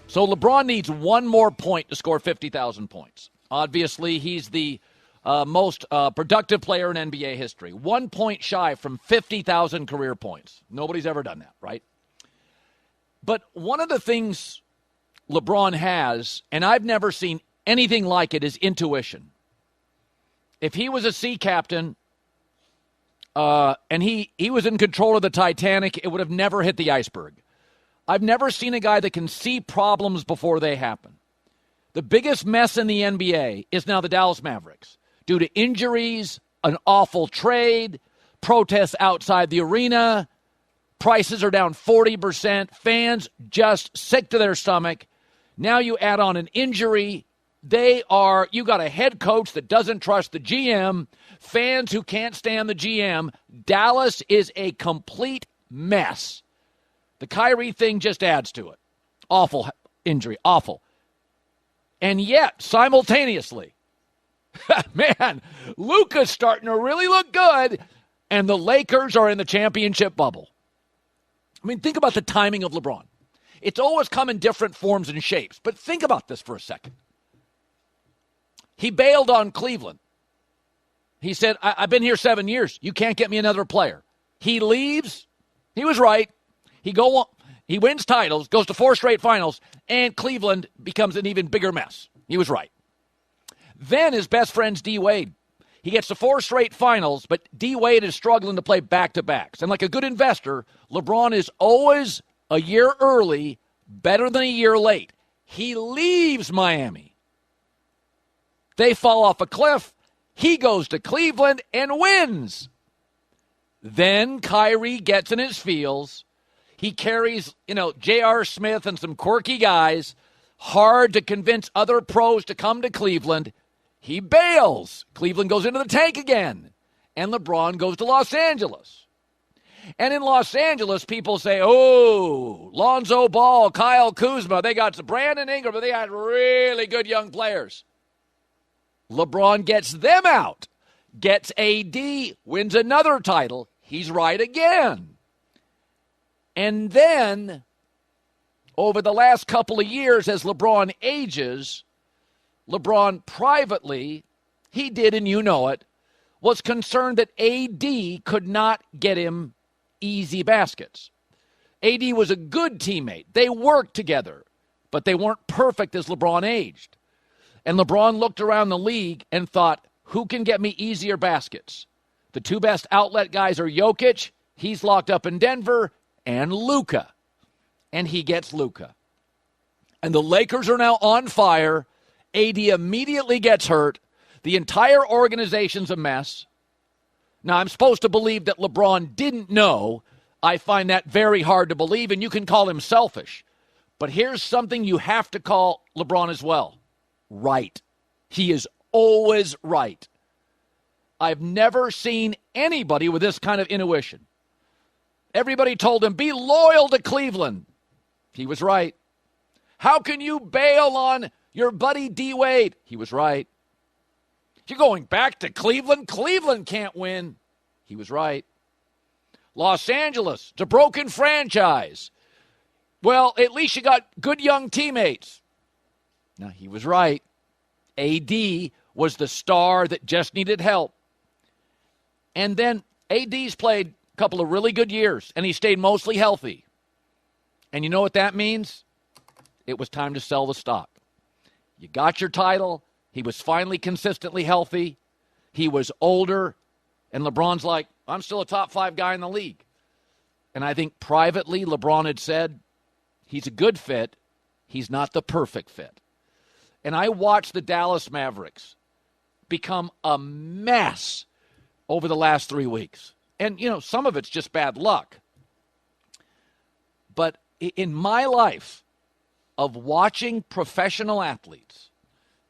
So LeBron needs one more point to score 50,000 points. Obviously, he's the most productive player in NBA history. 1 point shy from 50,000 career points. Nobody's ever done that, right? But one of the things LeBron has, and I've never seen anything like it, is intuition. If he was a sea captain and he was in control of the Titanic, it would have never hit the iceberg. I've never seen a guy that can see problems before they happen. The biggest mess in the NBA is now the Dallas Mavericks. Due to injuries, an awful trade, protests outside the arena, prices are down 40%, fans just sick to their stomach. Now you add on an injury. You got a head coach that doesn't trust the GM, fans who can't stand the GM. Dallas is a complete mess. The Kyrie thing just adds to it. Awful injury, awful. And yet, simultaneously, man, Luka's starting to really look good, and the Lakers are in the championship bubble. I mean, think about the timing of LeBron. It's always come in different forms and shapes, but think about this for a second. He bailed on Cleveland. He said, I've been here 7 years. You can't get me another player. He leaves. He was right. He wins titles, goes to 4 straight finals, and Cleveland becomes an even bigger mess. He was right. Then his best friend's D. Wade. He gets to 4 straight finals, but D. Wade is struggling to play back-to-backs. And like a good investor, LeBron is always a year early, better than a year late. He leaves Miami. They fall off a cliff. He goes to Cleveland and wins. Then Kyrie gets in his feels. He carries, J.R. Smith and some quirky guys, hard to convince other pros to come to Cleveland. He bails. Cleveland goes into the tank again. And LeBron goes to Los Angeles. And in Los Angeles, people say, oh, Lonzo Ball, Kyle Kuzma, they got Brandon Ingram, but they had really good young players. LeBron gets them out, gets AD, wins another title. He's right again. And then, over the last couple of years, as LeBron ages, LeBron privately, he did, and you know it, was concerned that AD could not get him easy baskets. AD was a good teammate. They worked together, but they weren't perfect as LeBron aged. And LeBron looked around the league and thought, who can get me easier baskets? The 2 best outlet guys are Jokic, he's locked up in Denver, and Luka. And he gets Luka. And the Lakers are now on fire. AD immediately gets hurt. The entire organization's a mess. Now, I'm supposed to believe that LeBron didn't know. I find that very hard to believe, and you can call him selfish. But here's something you have to call LeBron as well. Right. He is always right. I've never seen anybody with this kind of intuition. Everybody told him, be loyal to Cleveland. He was right. How can you bail on your buddy D. Wade? He was right. You're going back to Cleveland? Cleveland can't win. He was right. Los Angeles, it's a broken franchise. Well, at least you got good young teammates. Now, he was right. AD was the star that just needed help. And then AD's played a couple of really good years, and he stayed mostly healthy. And you know what that means? It was time to sell the stock. You got your title. He was finally consistently healthy. He was older. And LeBron's like, I'm still a top 5 guy in the league. And I think privately LeBron had said, he's a good fit. He's not the perfect fit. And I watched the Dallas Mavericks become a mess over the last 3 weeks. And, some of it's just bad luck. But in my life of watching professional athletes,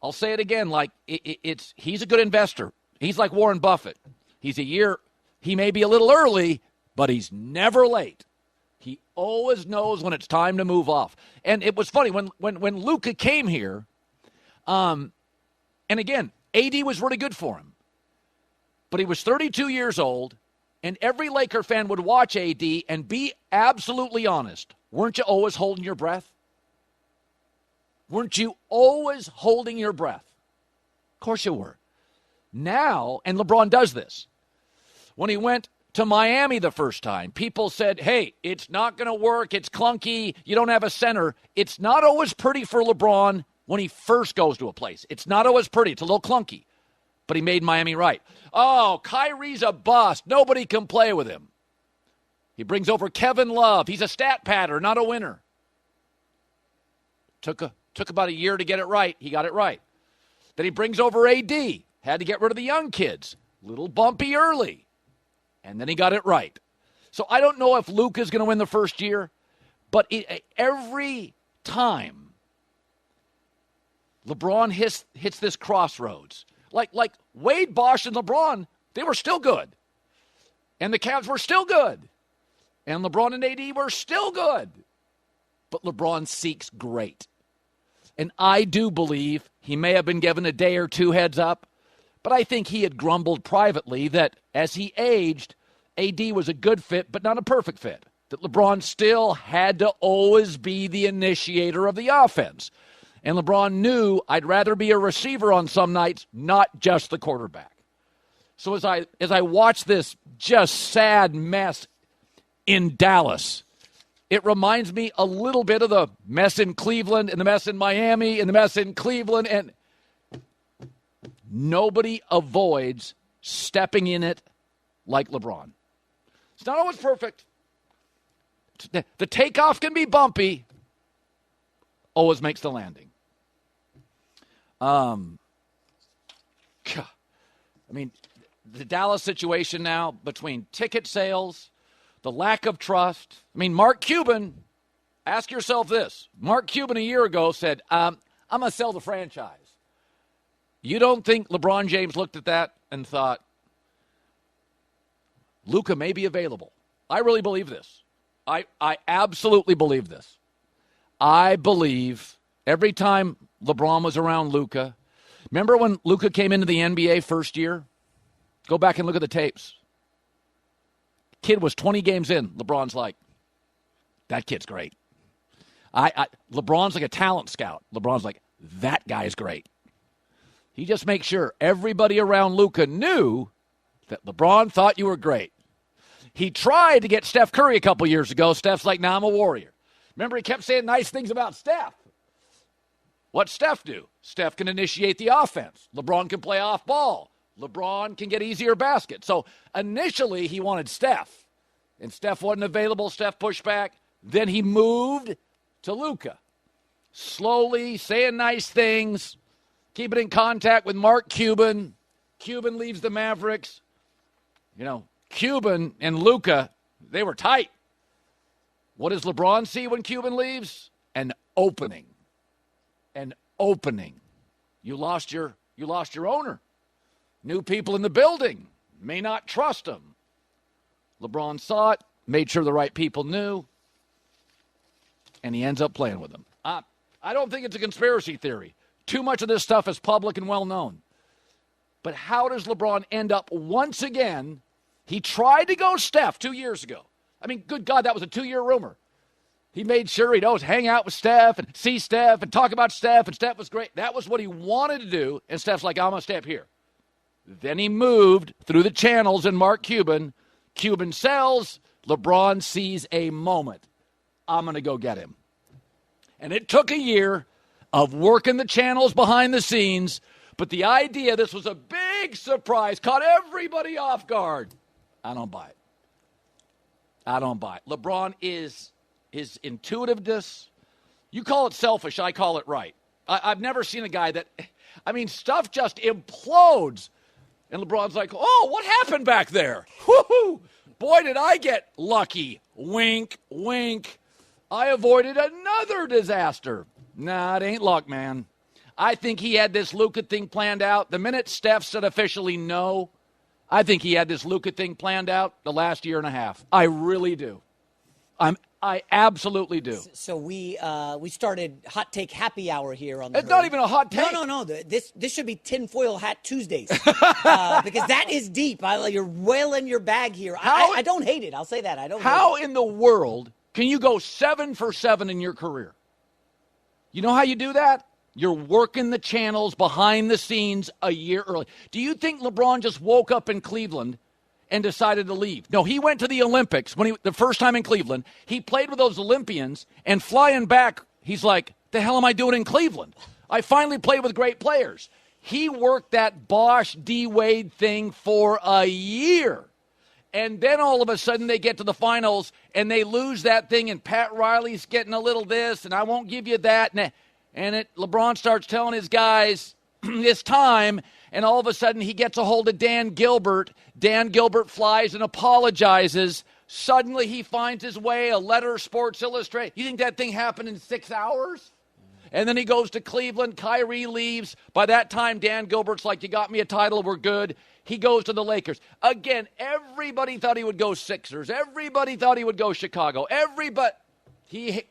I'll say it again, he's a good investor. He's like Warren Buffett. He may be a little early, but he's never late. He always knows when it's time to move off. And it was funny, when Luka came here, and again, AD was really good for him. But he was 32 years old, and every Laker fan would watch AD and be absolutely honest. Weren't you always holding your breath? Weren't you always holding your breath? Of course you were. Now, and LeBron does this, when he went to Miami the first time, people said, hey, it's not going to work. It's clunky. You don't have a center. It's not always pretty for LeBron when he first goes to a place. It's not always pretty. It's a little clunky. But he made Miami right. Oh, Kyrie's a bust. Nobody can play with him. He brings over Kevin Love. He's a stat padder, not a winner. Took about a year to get it right. He got it right. Then he brings over AD. Had to get rid of the young kids. Little bumpy early. And then he got it right. So I don't know if Luka's going to win the first year, but every time LeBron hits this crossroads, like Wade, Bosh, and LeBron, they were still good. And the Cavs were still good. And LeBron and AD were still good. But LeBron seeks great. And I do believe he may have been given a day or two heads up, but I think he had grumbled privately that as he aged, AD was a good fit, but not a perfect fit. That LeBron still had to always be the initiator of the offense. And LeBron knew I'd rather be a receiver on some nights, not just the quarterback. So as I watch this just sad mess in Dallas, it reminds me a little bit of the mess in Cleveland and the mess in Miami and the mess in Cleveland. And nobody avoids stepping in it like LeBron. It's not always perfect. The takeoff can be bumpy. Always makes the landing. I mean, the Dallas situation now between ticket sales, the lack of trust. I mean, Mark Cuban, ask yourself this. Mark Cuban a year ago said, I'm going to sell the franchise. You don't think LeBron James looked at that and thought, Luka may be available? I really believe this. I absolutely believe this. I believe every time LeBron was around Luka, remember when Luka came into the NBA first year? Go back and look at the tapes. Kid was 20 games in. LeBron's like, that kid's great. LeBron's like a talent scout. LeBron's like, that guy's great. He just makes sure everybody around Luka knew that LeBron thought you were great. He tried to get Steph Curry a couple years ago. Steph's like, nah, I'm a warrior. Remember, he kept saying nice things about Steph. What's Steph do? Steph can initiate the offense. LeBron can play off ball. LeBron can get easier baskets. So initially he wanted Steph, and Steph wasn't available. Steph pushed back. Then he moved to Luka. Slowly saying nice things, keeping in contact with Mark Cuban. Cuban leaves the Mavericks. You know, Cuban and Luka, they were tight. What does LeBron see when Cuban leaves? An opening. An opening. You lost your owner. New people in the building may not trust him. LeBron saw it, made sure the right people knew, and he ends up playing with them. I don't think it's a conspiracy theory. Too much of this stuff is public and well known. But how does LeBron end up once again? He tried to go Steph 2 years ago. I mean, good God, that was a 2-year rumor. He made sure he'd always hang out with Steph and see Steph and talk about Steph, and Steph was great. That was what he wanted to do, and Steph's like, I'm going to stay up here. Then he moved through the channels and Mark Cuban. Cuban sells. LeBron sees a moment. I'm going to go get him. And it took a year of working the channels behind the scenes, but the idea this was a big surprise, caught everybody off guard. I don't buy it. I don't buy it. LeBron is his intuitiveness. You call it selfish, I call it right. I've never seen a guy that, I mean, stuff just implodes. And LeBron's like, oh, what happened back there? Woo-hoo! Boy, did I get lucky. Wink, wink. I avoided another disaster. Nah, it ain't luck, man. I think he had this Luka thing planned out. The minute Steph said officially no, I think he had this Luka thing planned out the last year and a half. I really do. I absolutely do. So we started Hot Take Happy Hour here on the It's not even a hot take. No. This should be Tinfoil Hat Tuesdays because that is deep. You're wailing your bag here. I don't hate it. I'll say that. I don't. How hate it. in the world can you go 7 for 7 in your career? You know how you do that? You're working the channels behind the scenes a year early. Do you think LeBron just woke up in Cleveland and decided to leave? No, he went to the Olympics the first time in Cleveland. He played with those Olympians, and flying back, he's like, the hell am I doing in Cleveland? I finally played with great players. He worked that Bosh D-Wade thing for a year. And then all of a sudden they get to the finals and they lose that thing, and Pat Riley's getting a little this, and I won't give you that. And LeBron starts telling his guys, it's time, and all of a sudden he gets a hold of Dan Gilbert. Dan Gilbert flies and apologizes. Suddenly he finds his way, a letter, Sports Illustrated. You think that thing happened in 6 hours? And then he goes to Cleveland. Kyrie leaves. By that time, Dan Gilbert's like, you got me a title, we're good. He goes to the Lakers. Again, everybody thought he would go Sixers. Everybody thought he would go Chicago.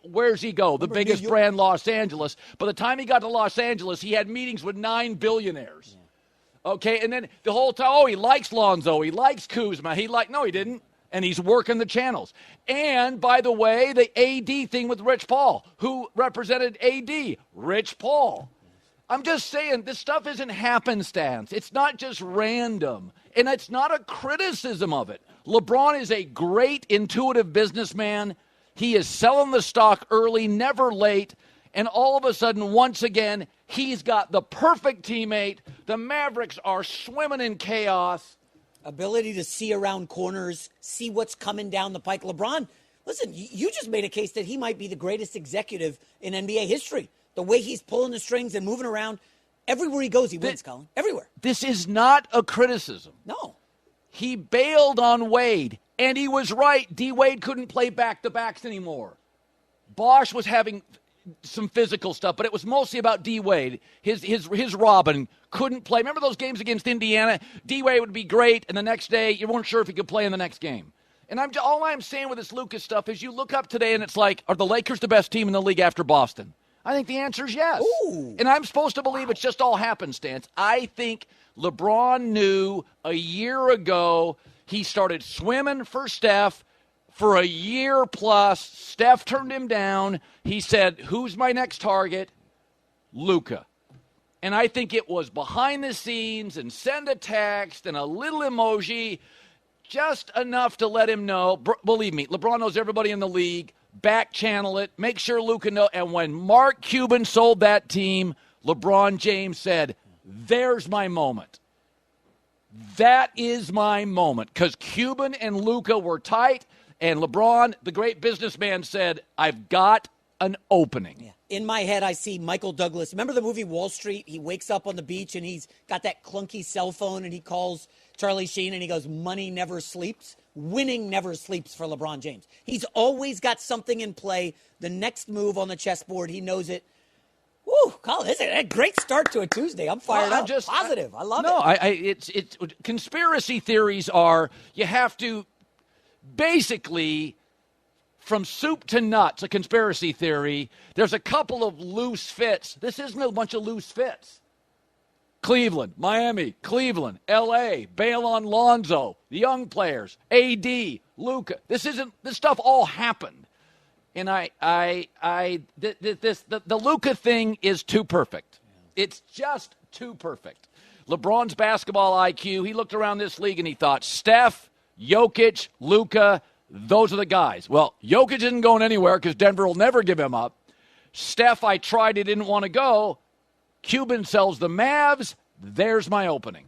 Where's he go? The biggest brand, Los Angeles. By the time he got to Los Angeles, he had meetings with 9 billionaires. Yeah. Okay, and then the whole time, he likes Lonzo. He likes Kuzma. No, he didn't. And he's working the channels. And, by the way, the AD thing with Rich Paul. Who represented AD? Rich Paul. I'm just saying, this stuff isn't happenstance. It's not just random. And it's not a criticism of it. LeBron is a great, intuitive businessman. He is selling the stock early, never late. And all of a sudden, once again, he's got the perfect teammate. The Mavericks are swimming in chaos. Ability to see around corners, see what's coming down the pike. LeBron, listen, you just made a case that he might be the greatest executive in NBA history. The way he's pulling the strings and moving around. Everywhere he goes, he wins, Colin. Everywhere. This is not a criticism. No. He bailed on Wade, and he was right. D-Wade couldn't play back-to-backs anymore. Bosh was having some physical stuff, but it was mostly about D-Wade. His Robin couldn't play. Remember those games against Indiana? D-Wade would be great, and the next day you weren't sure if he could play in the next game. And all I'm saying with this Lucas stuff is you look up today and it's like, are the Lakers the best team in the league after Boston? I think the answer is yes. Ooh. And I'm supposed to believe it's just all happenstance. I think LeBron knew a year ago he started swimming for Steph for a year plus. Steph turned him down. He said, who's my next target? Luka. And I think it was behind the scenes and send a text and a little emoji, just enough to let him know. Believe me, LeBron knows everybody in the league. Back channel it. Make sure Luka knows. And when Mark Cuban sold that team, LeBron James said, there's my moment. That is my moment. Because Cuban and Luka were tight, and LeBron, the great businessman, said, I've got an opening. Yeah. In my head, I see Michael Douglas. Remember the movie Wall Street? He wakes up on the beach, and he's got that clunky cell phone, and he calls Charlie Sheen, and he goes, money never sleeps. Winning never sleeps for LeBron James. He's always got something in play. The next move on the chessboard, he knows it. Woo, Colin, this is a great start to a Tuesday. I'm fired up. Positive. I love it. It's conspiracy theories are, you have to basically, from soup to nuts, a conspiracy theory, there's a couple of loose fits. This isn't a bunch of loose fits. Cleveland, Miami, Cleveland, L.A., bail on Lonzo, the young players, A.D., Luka. This stuff all happened. And the Luka thing is too perfect. It's just too perfect. LeBron's basketball IQ, he looked around this league and he thought, Steph, Jokic, Luka, those are the guys. Well, Jokic isn't going anywhere because Denver will never give him up. Steph, I tried, he didn't want to go. Cuban sells the Mavs. There's my opening.